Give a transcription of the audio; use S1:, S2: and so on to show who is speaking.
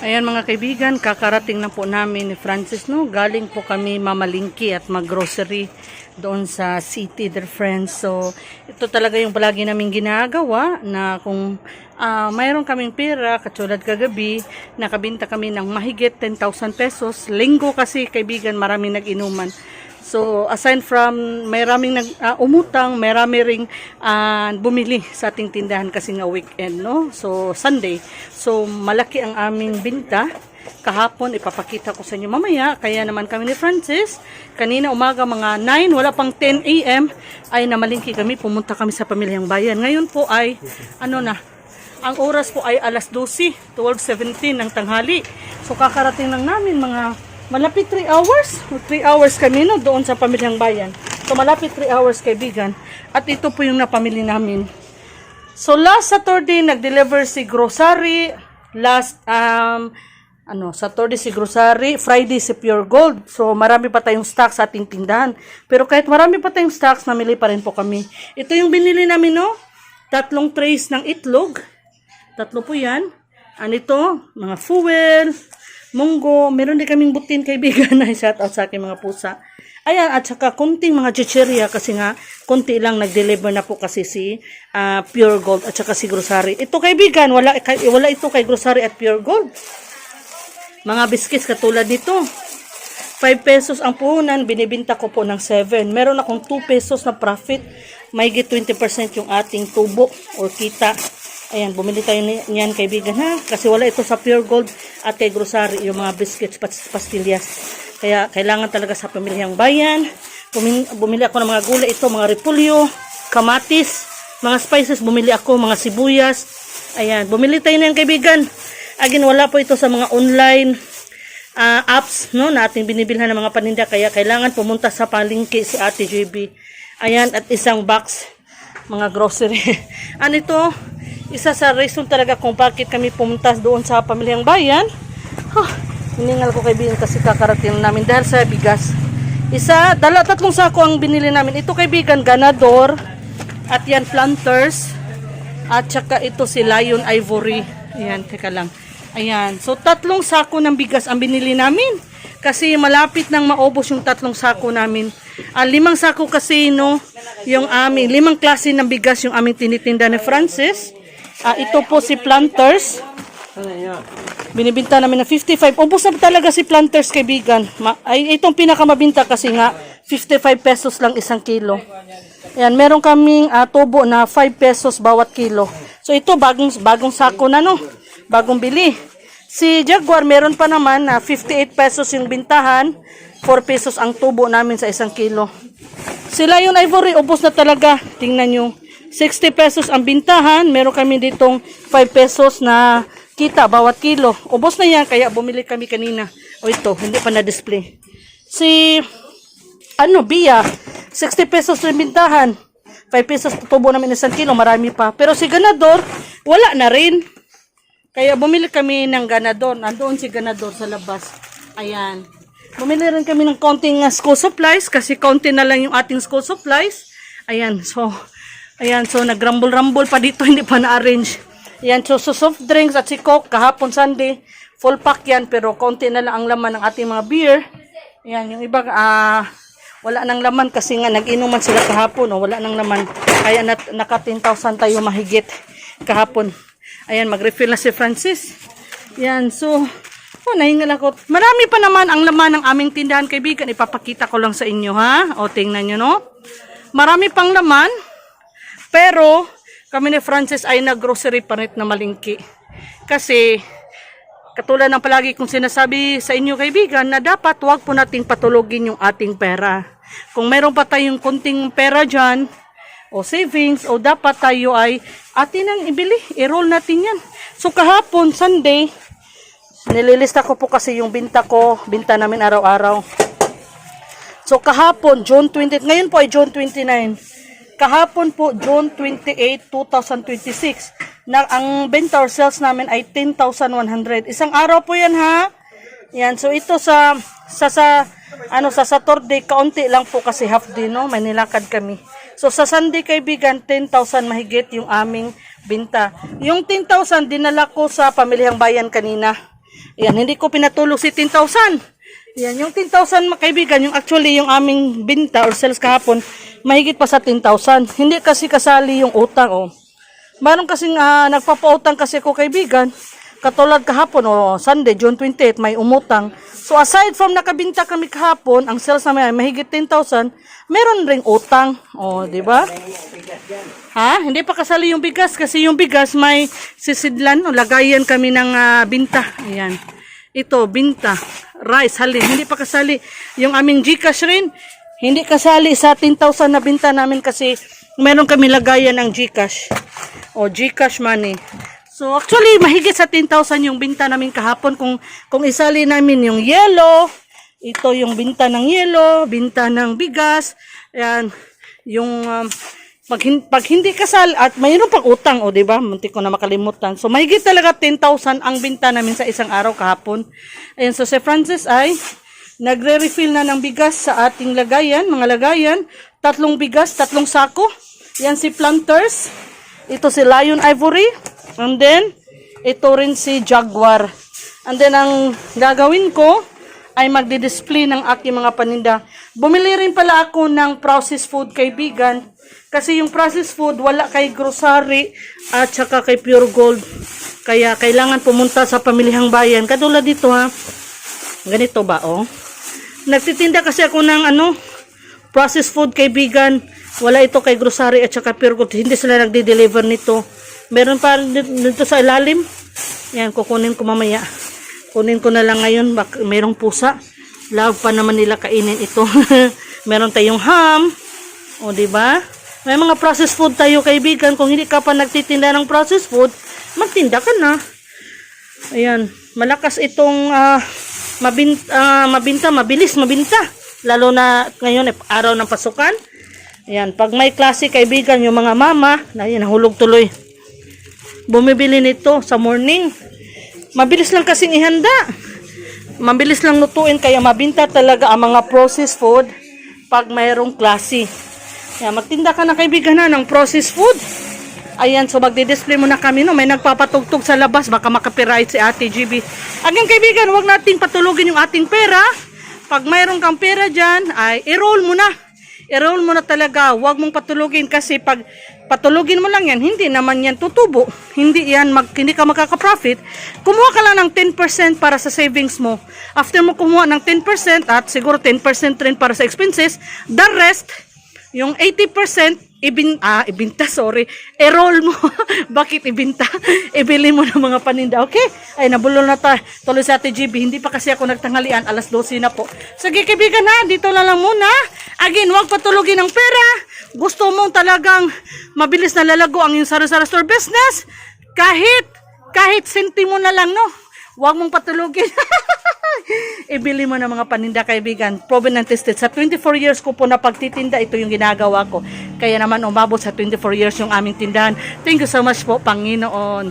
S1: Ayan mga kaibigan, kakarating na po namin ni Francis, no? Galing po kami mamalingki at maggrocery doon sa city, dear friends. So, ito talaga yung palagi namin ginagawa na kung mayroon kaming pera, katulad kagabi, nakabinta kami ng mahigit 10,000 pesos. Linggo kasi kaibigan, maraming nag-inuman. So, aside from may raming umutang, may rami ring bumili sa ating tindahan kasi nga weekend, no? So, Sunday. So, malaki ang aming binta. Kahapon, ipapakita ko sa inyo mamaya. Kaya naman kami ni Francis, kanina umaga mga 9, wala pang 10 a.m. ay namalingki kami, pumunta kami sa Pamilyang Bayan. Ngayon po ay, ang oras po ay alas 12, 12:17 ng tanghali. So, kakarating lang namin mga malapit 3 hours. 3 hours kami no, doon sa Pamilyang Bayan. So, malapit 3 hours kaibigan. At ito po yung napamili namin. So, last Saturday, nag-deliver si grocery. Saturday si grocery. Friday si Pure Gold. So, marami pa tayong stocks sa ating tindahan. Pero kahit marami pa tayong stocks, namili pa rin po kami. Ito yung binili namin, no? 3 trays ng itlog. 3 po yan. Ito, mga fuel, munggo, meron din kaming butin kaibigan na shout out sa aking mga pusa. Ayan, at saka kunting mga chicheria kasi nga, kunti lang nag-deliver na po kasi si Pure Gold at saka si grocery. Ito kaibigan, wala ito kay grocery at Pure Gold. Mga biscuits katulad nito. 5 pesos ang puhunan, binibinta ko po ng 7. Meron akong 2 pesos na profit. Mahigit 20% yung ating tubo o kita. Ayan, bumili tayo niyan kaibigan ha. Kasi wala ito sa Pure Gold at kay grocery yung mga biscuits, pastillas. Kaya kailangan talaga sa Pamilyang Bayan. Bumili ako ng mga gulay ito, mga repolyo, kamatis, mga spices, bumili ako, mga sibuyas. Ayan, bumili tayo niyan kaibigan. Again, wala po ito sa mga online apps no, na ating binibilhan ng mga paninda. Kaya kailangan pumunta sa palengke si Ate JB. Ayan, at isang box, mga grocery. Ito? Isa sa reason talaga kung bakit kami pumunta doon sa Pamilyang Bayan. Hiningal ko kaibigan kasi kakarating namin dahil sa bigas. 3 sako ang binili namin. Ito kaibigan, ganador. At yan, planters. At saka ito si Lion Ivory. Ayan, teka lang. Ayan. So, 3 sako ng bigas ang binili namin. Kasi malapit nang maubos yung 3 sako namin. 5 sako kasi, no, yung aming 5 klase ng bigas yung aming tinitinda ni Francis. Ito po si planters. Binibinta namin na 55. Ubos na talaga si planters kaibigan. Itong pinakamabinta kasi nga 55 pesos lang 1 kilo. Ayan, meron kaming tubo na 5 pesos bawat kilo. So ito bagong sako na no. Bagong bili. Si Jaguar meron pa naman na 58 pesos yung bintahan. 4 pesos ang tubo namin sa 1 kilo. Si Lion Ivory ubos na talaga. Tingnan nyo. 60 pesos ang bintahan. Meron kami ditong 5 pesos na kita bawat kilo. Ubos na yan, kaya bumili kami kanina. O ito, hindi pa na-display. Si, Bia, 60 pesos rin bintahan. 5 pesos tubo namin 1 kilo, marami pa. Pero si Ganador, wala na rin. Kaya bumili kami ng Ganador. Nandoon si Ganador sa labas. Ayan. Bumili rin kami ng konting school supplies kasi konti na lang yung ating school supplies. Ayan, so nagrumble-rumble pa dito, hindi pa na-arrange. Ayan, so soft drinks at si Coke, kahapon Sunday, full pack yan, pero konti na lang ang laman ng ating mga beer. Ayan, yung iba, wala nang laman kasi nga nag-inuman sila kahapon, wala nang laman. Kaya naka 10,000 tayo mahigit kahapon. Ayan, mag-refill na si Francis. Ayan, so, nahingal ako. Marami pa naman ang laman ng aming tindahan, kaibigan. Ipapakita ko lang sa inyo, ha? O, tingnan nyo, no? Marami pang laman. Pero, kami ni Francis ay nag-grocery pa rin na malingki. Kasi, katulad ng palagi kong sinasabi sa inyo kaibigan, na dapat wag po nating patulogin yung ating pera. Kung meron pa tayong kunting pera dyan, o savings, o dapat tayo ay atin ang ibili. I-roll natin yan. So, kahapon, Sunday, nililista ko po kasi yung binta namin araw-araw. So, kahapon, June 20, ngayon po ay June 29. Kahapon po, June 28, 2026. Ang benta or sales namin ay 10,100. Isang araw po yan ha. Yan, so ito sa Saturday, kaunti lang po kasi half day, no? May nilakad kami. So sa Sunday kaibigan, 10,000 mahigit yung aming binta. Yung 10,000 dinala ko sa Pamilyang Bayan kanina. Yan, hindi ko pinatulog si 10,000. Yan, yung 10,000 mga kaibigan, yung actually yung aming binta or sales kahapon, mahigit pa sa 10,000. Hindi kasi kasali yung utang, oh. Meron kasing nagpapautang kasi ko kaibigan, katulad kahapon o Sunday, June 28, may umutang. So aside from nakabinta kami kahapon, ang sales namin ay mahigit 10,000, meron ring utang. O, di ba? Ha? Hindi pa kasali yung bigas kasi yung bigas may sisidlan o lagayan kami ng binta. Ayan. Ito, binta. Rice, halin. Hindi pa kasali. Yung aming GCash rin, hindi kasali sa 10,000 na binta namin kasi meron kami lagayan ng GCash. O, GCash money. So, actually, mahigit sa 10,000 yung binta namin kahapon. Kung isali namin yung yellow, ito yung binta ng yellow, binta ng bigas, ayan, yung pag hindi kasal, at mayroon pang utang, o diba? Muntik ko na makalimutan. So, mahigit talaga 10,000 ang binta namin sa isang araw kahapon. Ayan, so si Francis ay nagre-refill na ng bigas sa ating lagayan, mga lagayan. 3 bigas, 3 sako. Yan si Planters. Ito si Lion Ivory. And then, ito rin si Jaguar. And then, ang gagawin ko ay magdi-display ng aking mga paninda. Bumili rin pala ako ng processed food kaibigan. Kasi yung processed food, wala kay grocery at saka kay Pure Gold. Kaya, kailangan pumunta sa pamilihang bayan. Katulad dito ha. Ganito ba, oh? Nagtitinda kasi ako ng processed food kaibigan. Wala ito kay grocery at saka Pure Gold. Hindi sila nagde-deliver nito. Meron pa dito sa ilalim. Yan, kukunin ko mamaya. Kunin ko na lang ngayon. Merong pusa. Love pa naman nila kainin ito. Meron tayong ham. O, diba? May mga processed food tayo, kaibigan. Kung hindi ka pa nagtitinda ng processed food, magtinda ka na. Ayan. Malakas itong mabinta. Mabilis mabinta. Lalo na ngayon, araw ng pasukan. Ayan. Pag may klase, kaibigan, yung mga mama, nahulog tuloy. Bumibili nito sa morning. Mabilis lang kasing ihanda. Mabilis lang lutuin kaya mabinta talaga ang mga processed food pag mayroong klase. Kaya magtinda ka na kaibigan na ng processed food. Ayan, so magdi-display muna kami. No? May nagpapatugtog sa labas. Baka makapiright si Ate GB. Again kaibigan, huwag nating patulugin yung ating pera. Pag mayroong kang pera dyan, ay i-roll mo na. I-roll mo na talaga. Huwag mong patulugin kasi pag patulugin mo lang yan, hindi naman yan tutubo. Hindi hindi ka makaka-profit. Kumuha ka lang ng 10% para sa savings mo. After mo kumuha ng 10% at siguro 10% rin para sa expenses, the rest, yung 80%, ibinta, i-roll mo. Bakit ibinta? Ibili mo ng mga paninda. Okay? Ay, nabulol na tayo. Tuloy sa Ate GB. Hindi pa kasi ako nagtanghalian. Alas 12 na po. Sige, kaibigan ha. Dito na lang muna. Again, huwag patulogin ng pera. Gusto mong talagang mabilis na lalago ang iyong sari-sari store business. Kahit sentimo na lang, no? Huwag mong patulogin. Ibili mo ng mga paninda, kaibigan. Proven and tested. Sa 24 years ko po na pagtitinda, ito yung ginagawa ko. Kaya naman umabot sa 24 years yung aming tindahan. Thank you so much po, Panginoon.